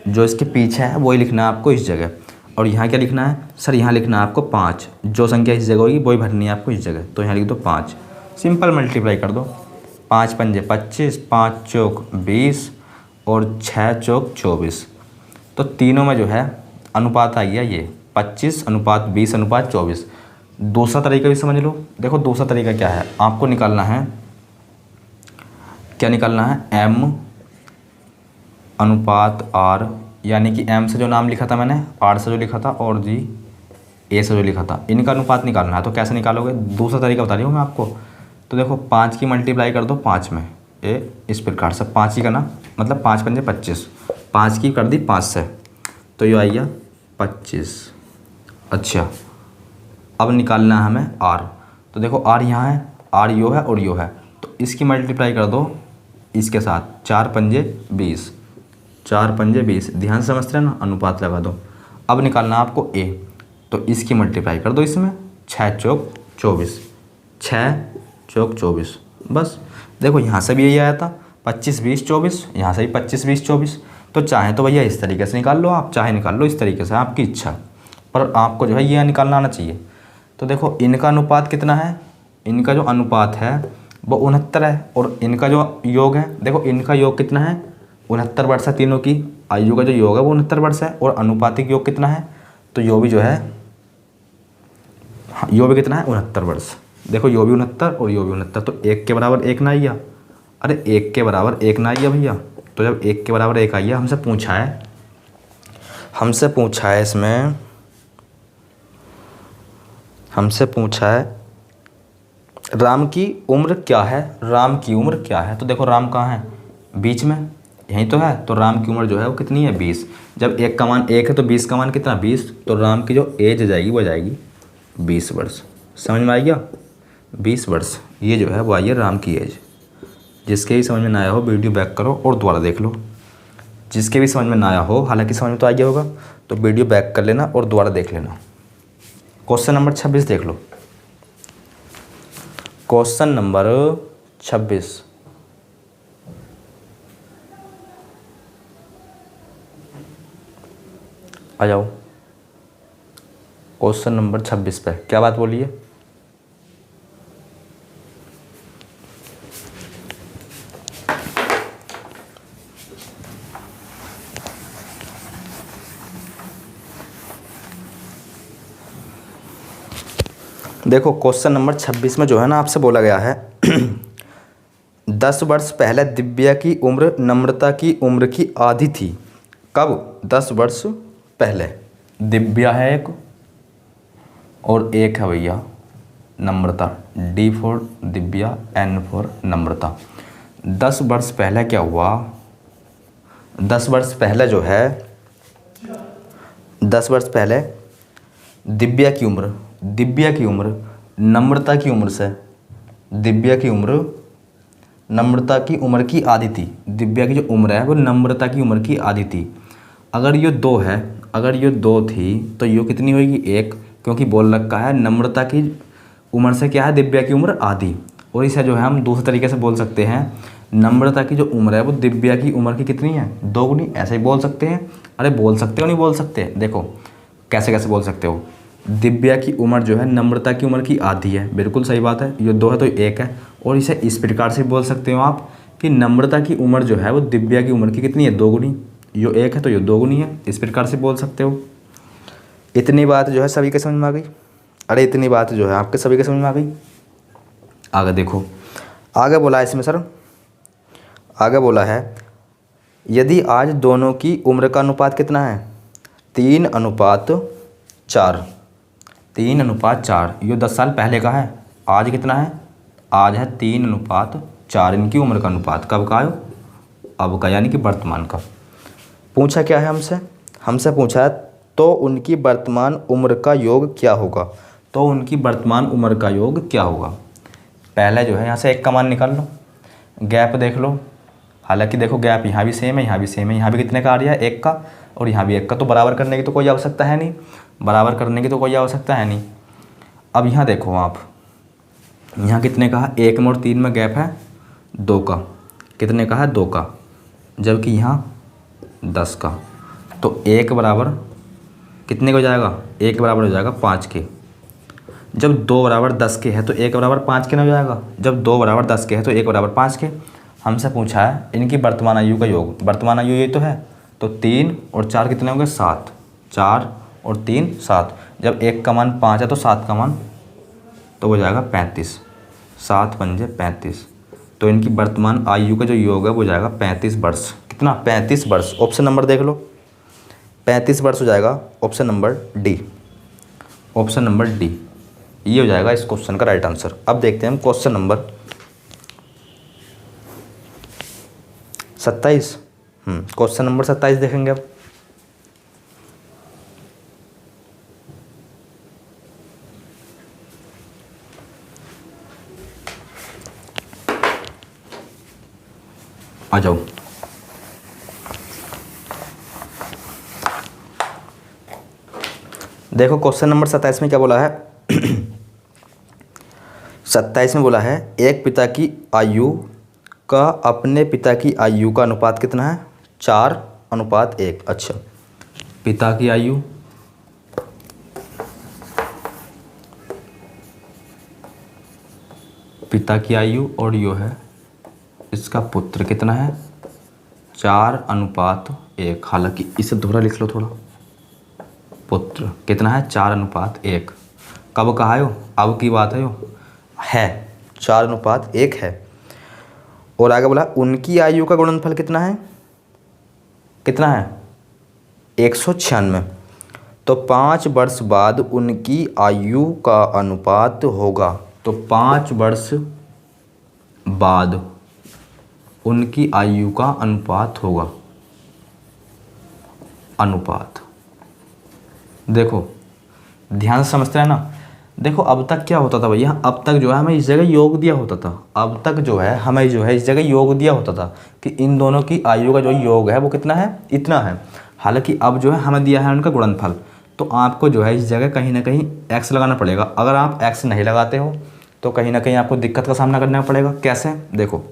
जो इसके पीछे है वही लिखना है आपको इस जगह। और यहाँ क्या लिखना है सर? यहाँ लिखना है आपको 5, जो संख्या इस जगह होगी वही भरनी है आपको इस जगह, तो यहाँ लिख दो 5। सिंपल मल्टीप्लाई कर दो, 5 पंजे 25, 5 चौक 20 और 6 चौक 24। तो तीनों में जो है अनुपात आ गया ये 25:20:24। दूसरा तरीका भी समझ लो। देखो दूसरा तरीका क्या है, आपको निकालना है, क्या निकालना है? m अनुपात r, यानी कि m से जो नाम लिखा था मैंने, r से जो लिखा था और a से जो लिखा था, इनका अनुपात निकालना है। तो कैसे निकालोगे? दूसरा तरीका बता रही हूँ मैं आपको। तो देखो 5 की मल्टीप्लाई कर दो 5 में, इस प्रकार से 5 ही करना, मतलब 5 पंजे 25, 5 की कर दी 5 से, तो ये आई 25। अच्छा अब निकालना है हमें r। तो देखो r यहाँ है, r यो है और यो है, तो इसकी मल्टीप्लाई कर दो इसके साथ, 4 पंजे 20, 4 पंजे 20। ध्यान से समझते हैं ना, अनुपात लगा दो। अब निकालना है आपको a, तो इसकी मल्टीप्लाई कर दो इसमें, 6 चौक 24, 6 चौक 24। बस देखो यहाँ से भी यही आया था 25:20:24, यहाँ से भी 25:20:24। तो चाहे तो भैया इस तरीके से निकाल लो आप, चाहे निकाल लो इस तरीके से, आपकी इच्छा, पर आपको जो है ये निकालना आना चाहिए। तो देखो इनका अनुपात कितना है? इनका जो अनुपात है वो 69 है, और इनका जो योग है, देखो इनका योग कितना है? 69 वर्ष है। तीनों की आयु का जो योग है वो 69 वर्ष है, और अनुपातिक योग कितना है? तो यो भी जो है, हाँ, यो भी कितना है? 69 वर्ष। देखो यो भी 69 और यो भी 69, तो 1 के बराबर 1 ना आइया। अरे 1 के बराबर 1 ना आइया भैया। तो जब 1 के बराबर 1 आइया, हमसे पूछा है राम की उम्र क्या है? राम की उम्र क्या है? तो देखो राम कहाँ है? बीच में, यहीं तो है। तो राम की उम्र जो है वो कितनी है? 20। जब 1 का मान 1 है तो 20 का मान कितना? 20। तो राम की जो एज जाएगी वो जाएगी 20 वर्ष। समझ में आ गया? 20 वर्ष ये जो है वो आई है राम की एज। जिसके भी समझ में ना आया हो वीडियो बैक करो और दोबारा देख लो। जिसके भी समझ में ना आया हो, हालांकि समझ में तो आ गया होगा, तो वीडियो बैक कर लेना और दोबारा देख लेना। क्वेश्चन नंबर 26 देख लो। क्वेश्चन नंबर 26, आ जाओ। क्वेश्चन नंबर 26 पे क्या बात बोली है? देखो क्वेश्चन नंबर 26 में जो है ना आपसे बोला गया है 10 वर्ष पहले दिव्या की उम्र नम्रता की उम्र की आधी थी। कब? 10 वर्ष पहले। दिव्या है एक, और एक है भैया Namrata. D for Divya, N for Namrata. 10 वर्ष पहले क्या हुआ, 10 वर्ष पहले जो है, 10 वर्ष पहले दिव्या की उम्र नम्रता की उम्र से, दिव्या की उम्र नम्रता की उम्र की आधी थी। दिव्या की जो उम्र है वो नम्रता की उम्र की आधी थी। अगर ये 2 है, अगर ये 2 थी तो ये कितनी होगी, 1, क्योंकि बोल रखा है नम्रता की उम्र से क्या है, दिव्या की उम्र आधी। और इसे जो है हम दूसरे तरीके से बोल सकते हैं, नम्रता की जो उम्र है वो दिव्या की उम्र की कितनी है, 2 गुनी। ऐसे ही बोल सकते हैं। अरे बोल सकते हो, नहीं बोल सकते, देखो कैसे कैसे बोल सकते हो। दिव्या की उम्र जो है नम्रता की उम्र की आधी है, बिल्कुल सही बात है। ये 2 है तो 1 है। और इसे इस प्रकार से बोल सकते हो आप कि नम्रता की उम्र जो है वो दिव्या की उम्र की कितनी है, 2 गुनी। ये 1 है तो ये 2 गुनी है, इस प्रकार से बोल सकते हो। इतनी बात जो है सभी के समझ में आ गई। अरे इतनी बात जो है आपके सभी के समझ में आ गई। आगे देखो, आगे बोला है इसमें सर, आगे बोला है यदि आज दोनों की उम्र का अनुपात कितना है, 3:4। 3:4, ये 10 साल पहले का है। आज कितना है, आज है 3:4 इनकी उम्र का अनुपात। कब का है, अब का, यानी कि वर्तमान का। पूछा क्या है हमसे, हमसे पूछा है तो उनकी वर्तमान उम्र का योग क्या होगा। तो उनकी वर्तमान उम्र का योग क्या होगा। पहले जो है यहाँ से 1 का मान निकाल लो, गैप देख लो। हालांकि देखो गैप यहाँ भी सेम है, यहाँ भी सेम है। यहाँ भी कितने का आ रहा है, 1 का, और यहाँ भी 1 का। तो बराबर करने की तो कोई आवश्यकता है नहीं, बराबर करने की तो कोई आवश्यकता है नहीं। अब यहाँ देखो आप, यहाँ कितने का है, 1 में और 3 में गैप है 2 का। कितने का है, 2 का। जबकि यहाँ 10 का। तो 1 बराबर कितने का हो जाएगा, 1 बराबर हो जाएगा 5 के। जब 2 बराबर 10 के है तो 1 बराबर 5 के ना हो जाएगा। जब 2 बराबर 10 के है तो 1 बराबर 5 के। हमसे पूछा है इनकी वर्तमान आयु का योग। वर्तमान आयु ये तो है, तो 3 और 4 कितने होंगे, 7। 4 और 3 7। जब 1 का मान 5 है तो 7 का मान तो हो जाएगा 35। 7 पंजे 35। तो इनकी वर्तमान आयु का जो योग है वो हो जाएगा 35 वर्ष। कितना, 35 वर्ष। ऑप्शन नंबर देख लो, 35 वर्ष हो जाएगा option number D. Option number D ये हो जाएगा इस क्वेश्चन का राइट आंसर। अब देखते हैं हम क्वेश्चन नंबर 27। क्वेश्चन नंबर 27 देखेंगे अब। आ जाओ। देखो क्वेश्चन नंबर 27 में क्या बोला है 27 में बोला है एक पिता की आयु का अपने पिता की आयु का अनुपात कितना है, 4:1। अच्छा, पिता की आयु, पिता की आयु और यो है इसका पुत्र कितना है, 4:1। हालांकि इसे दोहरा लिख लो थोड़ा। पुत्र कितना है, 4:1। कब कहा है, अब की बात है 4:1 है। और आगे बोला उनकी आयु का गुणनफल कितना है, कितना है 196। तो 5 वर्ष बाद उनकी आयु का अनुपात होगा। तो 5 वर्ष बाद उनकी आयु का अनुपात होगा। अनुपात देखो ध्यान से समझते हैं ना। देखो अब तक क्या होता था भैया, अब तक जो है हमें इस जगह योग दिया होता था। अब तक जो है हमें जो है इस जगह योग दिया होता था कि इन दोनों की आयु का जो योग है वो कितना है, इतना है। हालांकि अब जो है हमें दिया है उनका गुणनफल। तो आपको जो है इस जगह कहीं ना कहीं x लगाना पड़ेगा। अगर आप x नहीं लगाते हो तो कहीं ना कहीं आपको दिक्कत का सामना करना पड़ेगा। कैसे, देखो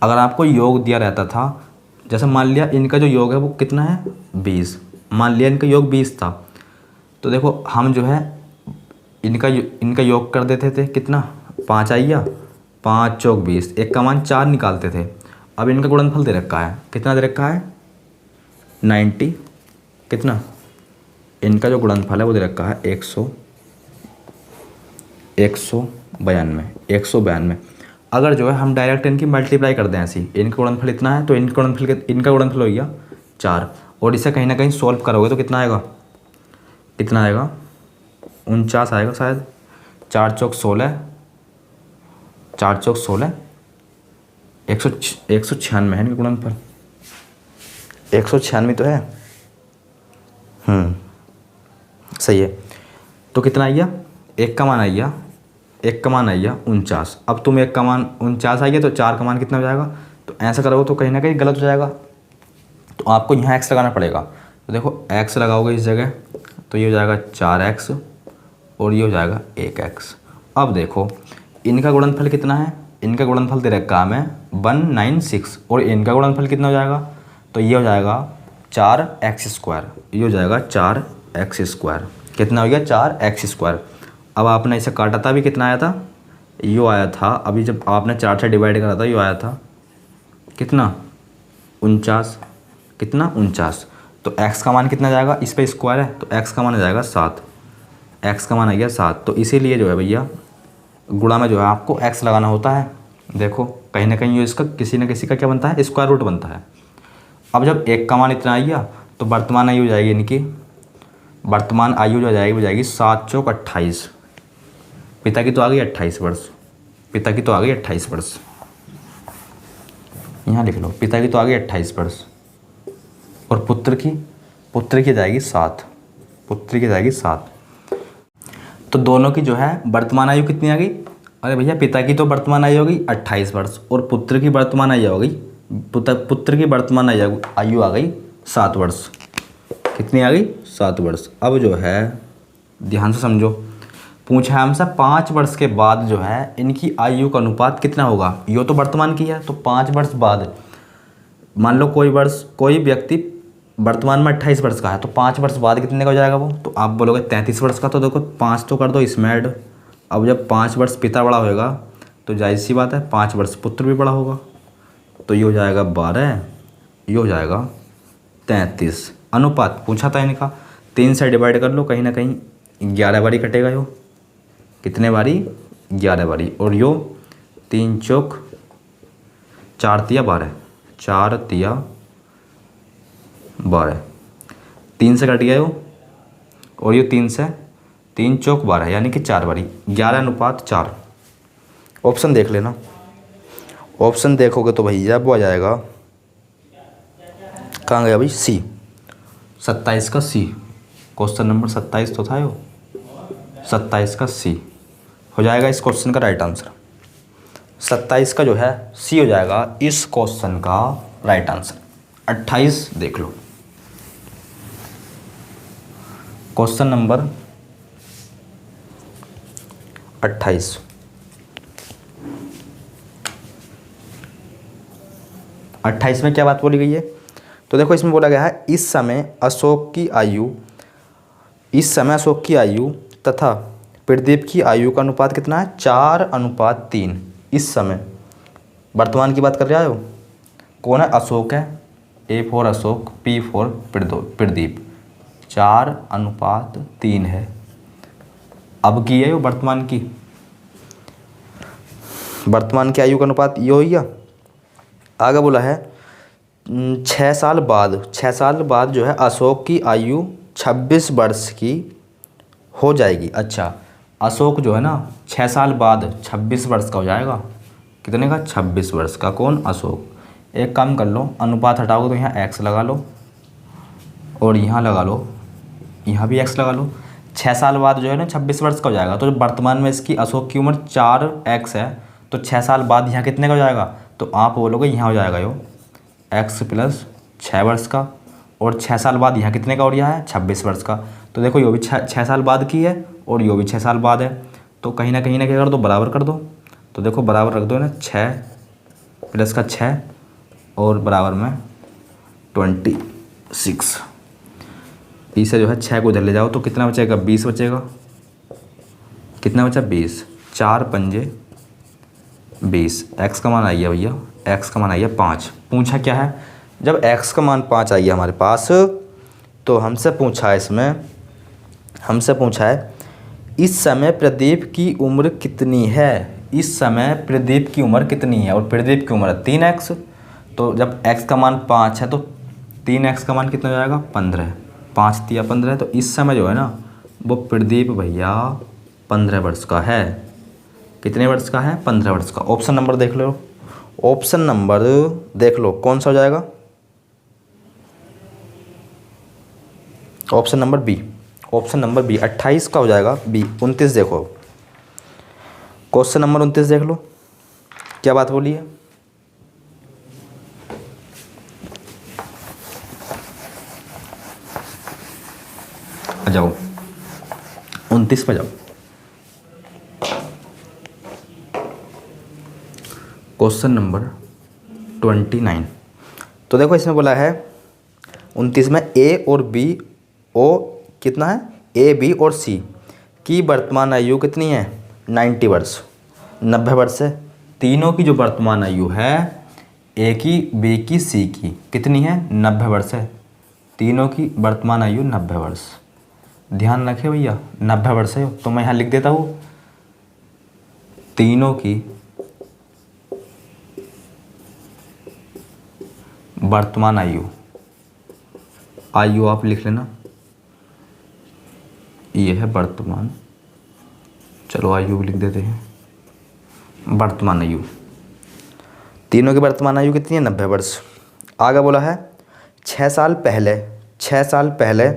अगर आपको योग दिया रहता था, जैसे मान लिया इनका जो योग है वो कितना है 20, मान लिया इनका योग 20 था, तो देखो हम जो है इनका योग कर देते थे कितना, 5 आइया 5 चौक 20, एक का मान 4 निकालते थे। अब इनका गुणनफल दे रखा है, कितना दे रखा है 90, कितना इनका जो गुणनफल है वो दे रखा है 192। अगर जो है हम डायरेक्ट इनकी मल्टीप्लाई कर दें ऐसी, इनका गुणनफल इतना है तो इनका गुणनफल हो गया 4, और इसे कहीं ना कहीं सॉल्व करोगे तो कितना आएगा कितना आएगा, 49 आएगा शायद। 4 चौक 16, 4 चौक 16, 196 है इनका गुणनफल, 196 तो है। सही है। तो कितना आइया, एक का मान आइया, एक का मान आइया 49। अब तुम एक का मान 49 आइए तो 4 का मान कितना हो जाएगा, तो ऐसा करोगे तो कहीं ना कहीं गलत हो जाएगा, तो आपको यहाँ x लगाना पड़ेगा। तो देखो x लगाओगे इस जगह तो ये हो जाएगा 4x और ये हो जाएगा 1x। अब देखो इनका गुणनफल कितना है, इनका गुणनफल दे रखा है 196 और इनका गुणनफल कितना हो जाएगा, तो ये हो जाएगा 4x², ये हो जाएगा 4x²। कितना हो गया, 4x²। अब आपने इसे काटा था, अभी कितना आया था, यो आया था, अभी जब आपने 4 से डिवाइड करा था यो आया था कितना, 49, कितना 49। तो x का मान कितना जाएगा, इस पे स्क्वायर है तो x का मान आ जाएगा 7, x का मान आ गया 7। तो इसीलिए जो है भैया गुणा में जो है आपको x लगाना होता है। देखो कहीं ना कहीं ये इसका किसी न किसी का क्या बनता है, स्क्वायर रूट बनता है। अब जब एक का मान इतना आइया तो वर्तमान आयु हो जाएगी इनकी, वर्तमान आयु जो जाएगी वो जाएगी 7 चौक 28। पिता की तो आ गई 28 वर्ष, पिता की तो आ गई 28 वर्ष, यहाँ लिख लो, पिता की तो आ गई 28 वर्ष। और पुत्र की जाएगी 7, पुत्र की जाएगी 7। तो दोनों की जो है वर्तमान आयु कितनी आ गई, अरे भैया पिता की तो वर्तमान आयु हो गई 28 वर्ष और पुत्र की वर्तमान आयु हो गई, पुत्र की वर्तमान आयु आ गई 7 वर्ष। कितनी आ गई, 7 वर्ष। अब जो है ध्यान से समझो, पूछा है हमसे 5 वर्ष के बाद जो है इनकी आयु का अनुपात कितना होगा। यो तो वर्तमान की है, तो 5 वर्ष बाद मान लो कोई व्यक्ति वर्तमान में 28 वर्ष का है, तो 5 वर्ष बाद कितने का हो जाएगा वो, तो आप बोलोगे 33 वर्ष का। तो देखो 5 तो कर दो इसमें ऐड। अब जब 5 वर्ष पिता बड़ा होएगा तो जाहिर सी बात है 5 वर्ष पुत्र भी बड़ा होगा, तो ये हो जाएगा 12, ये हो जाएगा 33। अनुपात पूछा था इनका, 3 से डिवाइड कर लो, कहीं ना कहीं 11 बारी कटेगा यो, कितने बारी, 11 बारी। और यो 3 चौक 4 तिया 12, 4 तिया 12, 3 से कट गया यो, और ये 3 से 3 चौक 12 यानी कि 4 बारी, 11:4। ऑप्शन देख लेना, ऑप्शन देखोगे तो भैया वो आ जाएगा, कहाँ गया भाई, सी, 27 का सी। क्वेश्चन नंबर 27 तो था यो, 27 का सी हो जाएगा इस क्वेश्चन का राइट आंसर। 27 का जो है सी हो जाएगा इस क्वेश्चन का राइट आंसर। 28 देख लो, क्वेश्चन नंबर 28। में क्या बात बोली गई है, तो देखो इसमें बोला गया है इस समय अशोक की आयु तथा प्रदीप की आयु का अनुपात कितना है, 4:3। इस समय वर्तमान की बात कर रहे हो, कौन है, अशोक है, A for Ashok, P for Pradeep, 4:3 है। अब की है वर्तमान की आयु का अनुपात ये हो गया। आगे बोला है 6 साल बाद जो है अशोक की आयु 26 वर्ष की हो जाएगी। अच्छा, अशोक जो है ना 6 साल बाद 26 वर्ष का हो जाएगा, कितने का, 26 वर्ष का, कौन, अशोक। एक काम कर लो, अनुपात हटाओगे तो यहाँ x लगा लो और यहाँ लगा लो, यहाँ भी x लगा लो। 6 साल बाद जो है ना 26 वर्ष का हो जाएगा, तो वर्तमान में इसकी अशोक की उम्र 4x है, तो 6 साल बाद यहाँ कितने का हो जाएगा, तो आप बोलोगे यहाँ हो जाएगा यो x + 6 वर्ष का, और 6 साल बाद यहाँ कितने का हो रहा है, 26 वर्ष का। तो देखो यो भी 6 साल बाद की है और यो भी 6 साल बाद है, तो कहीं ना क्या कर दो, बराबर कर दो। तो देखो बराबर रख दो ना, 6 + का 6 और बराबर में 26। इसे जो है 6 को इधर ले जाओ तो कितना बचेगा, 20 बचेगा। कितना बचा, 20, 4 पंजे 20। x का मान आ गया भैया, x का मान आ गया 5। पूछा क्या है, जब x का मान 5 आ गया हमारे पास, तो हमसे पूछा है इस समय प्रदीप की उम्र कितनी है। इस समय प्रदीप की उम्र कितनी है, और प्रदीप की उम्र 3x। तो जब x का मान 5 है तो 3x का मान कितना हो जाएगा, 15। 5 तिया 15, तो इस समय जो है ना वो प्रदीप भैया 15 वर्ष का है। कितने वर्ष का है? 15 वर्ष का। ऑप्शन नंबर देख लो, ऑप्शन नंबर देख लो कौन सा हो जाएगा? Option number B, option number B 28 का हो जाएगा। बी 29 देखो, क्वेश्चन नंबर 29 देख लो क्या बात बोली है। आ जाओ 29 पे जाओ। Question number 29। तो देखो इसमें बोला है 29 में ए और बी, ओ कितना है? ए बी और सी की वर्तमान आयु कितनी है? 90 वर्ष, 90 वर्ष है। तीनों की जो वर्तमान आयु है, ए की, बी की, सी की, कितनी है? 90 वर्ष है। तीनों की वर्तमान आयु 90 वर्ष। ध्यान रखे भैया 90 वर्ष है। तो मैं यहाँ लिख देता हूँ तीनों की वर्तमान आयु, आयु आप लिख लेना, ये है वर्तमान, चलो आयु भी लिख देते हैं। वर्तमान आयु, तीनों की वर्तमान आयु कितनी है? 90 वर्ष। आगे बोला है 6 साल पहले, 6 साल पहले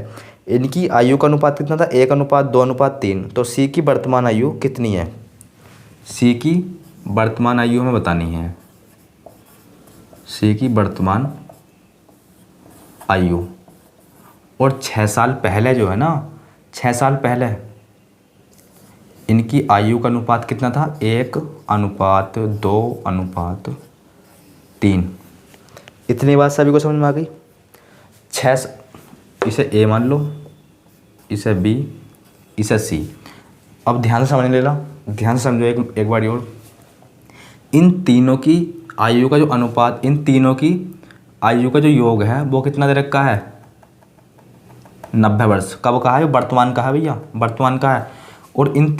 इनकी आयु का अनुपात कितना था? 1:2:3। तो सी की वर्तमान आयु कितनी है? सी की वर्तमान आयु हमें बतानी है। सी की वर्तमान आयु, और 6 साल पहले जो है ना, 6 साल पहले इनकी आयु का अनुपात कितना था? 1:2:3। इतनी बात सभी को समझ में आ गई? 6, इसे ए मान लो, इसे बी, इसे सी। अब ध्यान से समझ लेना, ध्यान से समझो एक बार और। इन तीनों की आयु का जो अनुपात, इन तीनों की आयु का जो योग है वो कितना दे रखा है? 90 वर्ष। कब का है? वर्तमान का है भैया, वर्तमान का है। और इन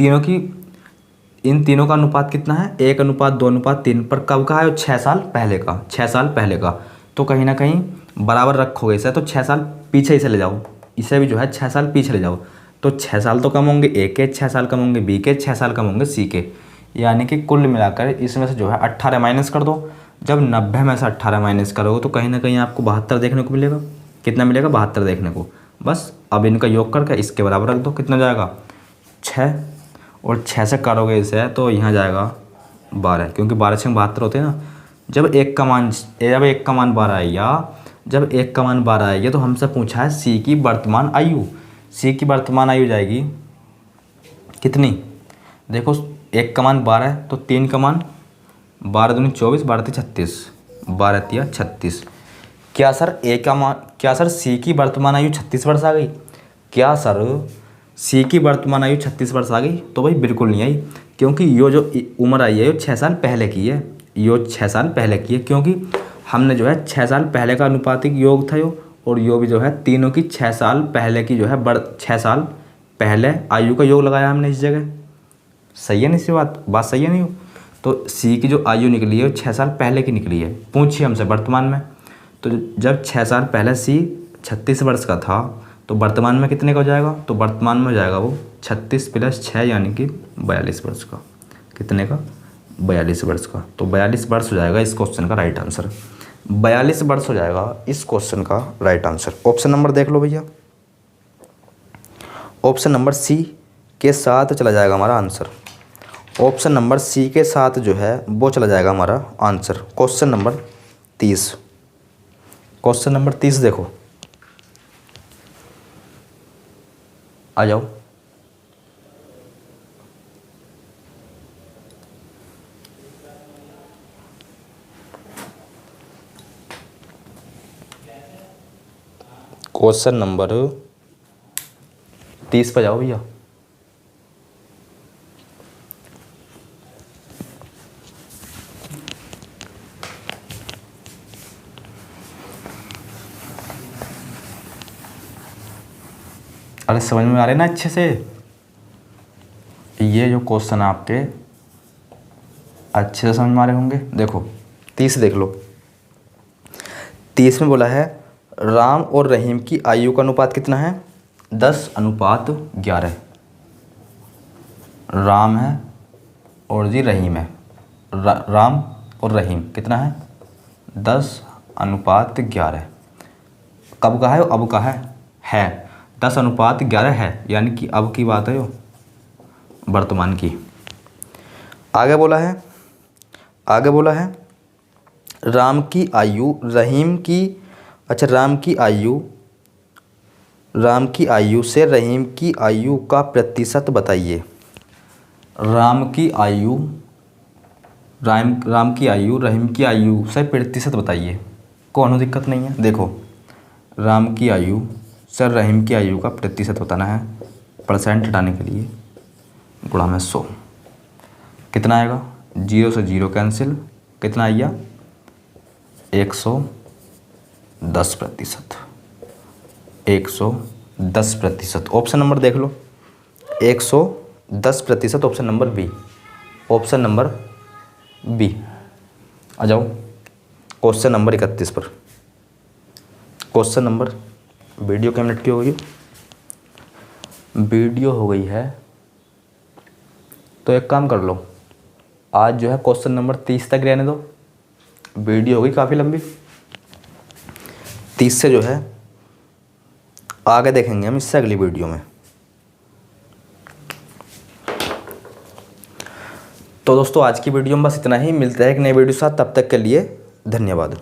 तीनों का अनुपात कितना है? 1:2:3। पर कब का है? 6 साल पहले का, 6 साल पहले का। तो कहीं ना कहीं बराबर रखोगे इसे, तो 6 साल पीछे इसे ले जाओ, इसे भी जो है 6 साल पीछे ले जाओ। तो 6 साल तो कम होंगे ए के, 6 साल कम होंगे बी के, 6 साल कम होंगे सी के। यानी कि कुल मिलाकर इसमें से जो है 18 माइनस कर दो। जब 90 में से 18 माइनस करोगे तो कहीं ना कहीं आपको 72 देखने को मिलेगा। कितना मिलेगा? 72 देखने को। बस अब इनका योग करके इसके बराबर रख दो। कितना जाएगा? 6। और 6 से करोगे इसे तो यहाँ जाएगा 12, क्योंकि 12 6 72 होते हैं ना। जब एक का मान 12 आएगा, जब एक का मान 12 आएगा तो हमसे पूछा है सी की वर्तमान आयु। सी की वर्तमान आयु जाएगी कितनी? देखो एक का मान 12 है तो 3 का मान 12 दूनी 24, 12 3 36, 12 3 36। क्या सर क्या सर सी की वर्तमान आयु 36 वर्ष आ गई? क्या सर सी की वर्तमान आयु 36 वर्ष आ गई? तो भाई बिल्कुल नहीं आई, क्योंकि यो जो उम्र आई है यो 6 साल पहले की है। यो 6 साल पहले की है, क्योंकि हमने जो है 6 साल पहले का अनुपातिक योग था यो, और यो भी जो है तीनों की 6 साल पहले की जो है 6 साल पहले आयु का योग लगाया हमने इस जगह। सही है नहीं सी बात सही है नहीं हो? तो सी की जो आयु निकली है वो 6 साल पहले की निकली है। पूछिए हमसे वर्तमान में, तो जब 6 साल पहले सी 36 वर्ष का था तो वर्तमान में कितने का हो जाएगा? तो वर्तमान में हो जाएगा वो 36 + 6 यानी कि 42 वर्ष का। कितने का? 42 वर्ष का। तो 42 वर्ष हो जाएगा इस क्वेश्चन का राइट आंसर। 42 वर्ष हो जाएगा इस क्वेश्चन का राइट आंसर। ऑप्शन नंबर देख लो भैया, ऑप्शन नंबर सी के साथ चला जाएगा हमारा आंसर। ऑप्शन नंबर सी के साथ जो है वो चला जाएगा हमारा answer. Question number 30, question number 30 देखो, आ जाओ। क्वेश्चन नंबर 30 पे जाओ भैया। अरे समझ में आ रहे ना अच्छे से? ये जो क्वेश्चन आपके अच्छे से समझ में आ रहे होंगे। देखो 30 देख लो। 30 में बोला है राम और रहीम की आयु का अनुपात कितना है? 10:11। राम है और जी रहीम है। राम और रहीम कितना है? 10:11। कब का है? अब का है 10:11 है, यानी कि अब की बात है यो, वर्तमान की। आगे बोला है राम की आयु रहीम की, अच्छा राम की आयु से रहीम की आयु का प्रतिशत बताइए। राम की आयु रहीम की आयु से प्रतिशत बताइए। कौन दिक्कत नहीं है। देखो, राम की आयु से रहीम की आयु का प्रतिशत बताना है, परसेंट हटाने के लिए गुणा में 100। कितना आएगा? 0 से 0 कैंसिल, कितना आएगा? 110%। 110%। ऑप्शन नंबर देख लो, 110%, option number B. Option number B. आ जाओ क्वेश्चन नंबर 31 पर। क्वेश्चन नंबर, वीडियो कितने मिनट की हो गई? वीडियो हो गई है, तो एक काम कर लो, आज जो है क्वेश्चन नंबर 30 तक रहने दो। वीडियो हो गई काफ़ी लंबी, 30 से जो है आगे देखेंगे हम इससे अगली वीडियो में। तो दोस्तों आज की वीडियो में बस इतना ही। मिलता है एक नई वीडियो के साथ, तब तक के लिए धन्यवाद।